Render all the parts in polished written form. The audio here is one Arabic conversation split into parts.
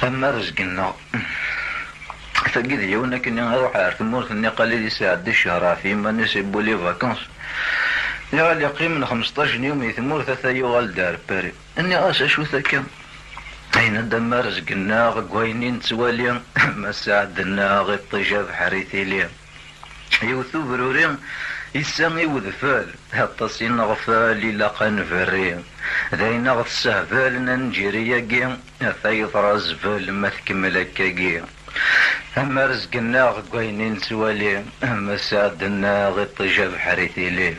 أما رزقنا فقد يونا كني نروح على تمورت اني قال لي ساعد الشهر في ما نسيبوا لي فاكونس يا اللي يقيم من 15 يوم يثمور ثلاثة يوغال دار باري اني اسا شو ثكا اين دما رزقنا غوينين توالي ما ساعدنا غي الطجاب حريثي لي يوثو بروري يسامي وذفال هالتصين غفال لاقا فري ذاين غتسهفال ننجيري كي ثايط رازفال ما تكمل كاكي أما رزقنا غوينين توالي أما ساعدنا غي الطجاب حريثي لي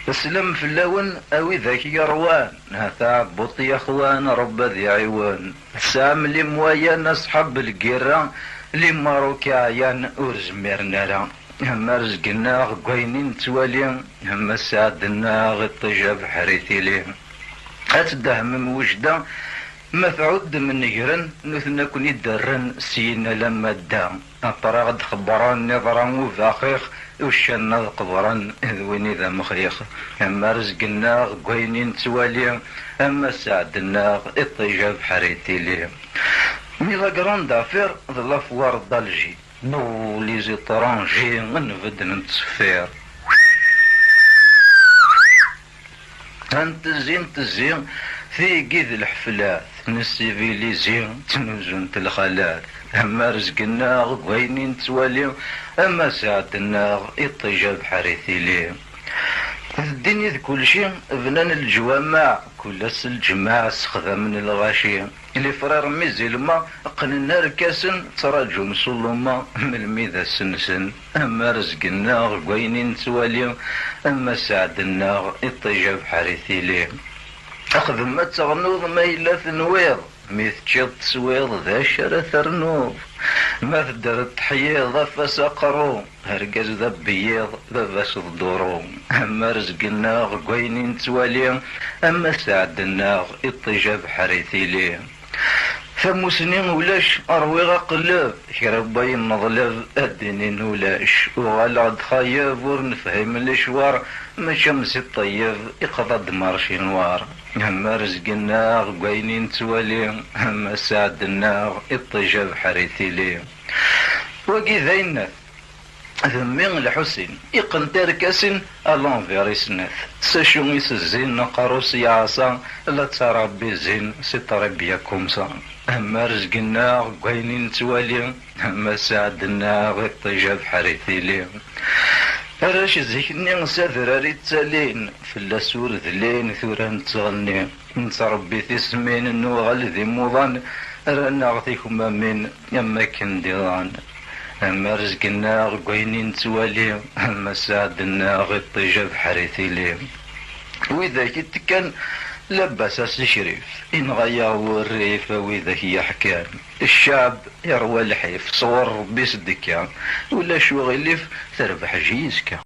اسلم في اللون اوي ذاك يروان هذا بطي يا اخوان رب ذي عيوان سام لي مويان اصحاب القيرة لي ماروكي عيان ورزمير نرى اما رزقنا غوينين توالي اما ساعدنا غي الطجاب حريثي لي اتدهم وجده ما تعود من نجرن نثنا كوني درن سينا لما دا اطراغ خبران نظرا وفاخيخ وشنا قبران وين ذا مخيخ اما رزقنا غوينين توالي اما ساعدنا الطجاب حريتي لي ميلا كراند افير ظلا فوار دالجي نو لي زيترانجي نفد نتصفير انت زين في قيد الحفلات نسيفيليزي تنوزن الخالات اما رزقنا غوينين توالي اما ساعدنا الطجاب حريثي لي الدنيا ذ كل شيء بنان الجوامع كل الجماعة سخذا من الغاشي اللي فرار ميزي الماء قلنا ركاسن تراجو مسلوما من الميذا سنسن اما رزقنا غوينين توالي اما ساعدنا الطجاب حريثي لي أخذ ما تغنوض ما إلا ثنويض ميث تشيض تسويض ذا شرا ثرنوض ما تدر تحييض فسقرو هرقز ذا بيض ذا فاس الدورو أما رزقنا غوينين توالي أما ساعدنا الطجاب حريثي لي فمسنين ولاش أروي غقلب كرباي نظلب الدينين ولاش وغالغ خايب ورنفهم الاشوار ما شمس الطيب يقضى دمار شنوار اما رزقنا غوينين توالي اما ساعدنا الطجاب حريثي لي وكي ذاين ذمين الحسين يقن تركسن الانفير سنث ساشو يسزين قروس يعصا لا تربي زين ستربي كومسا اما رزقنا غوينين توالي اما ساعدنا غي الطجاب حريثي لي راش زيكني نسافر التالين في اللاسور ذلين ثوران تغني نتربي في سمين نوغل ذي موضان رانا غثيكم من يما كنديران اما رزقنا غوينين توالي اما ساعدنا غي الطجاب حريثي لي واذا كنت كان لبس الشريف إن غيروا الريف وإذا هي حكام الشعب يروى الحيف صور ربي صدكا ولا شو غلف تربح جيزكا.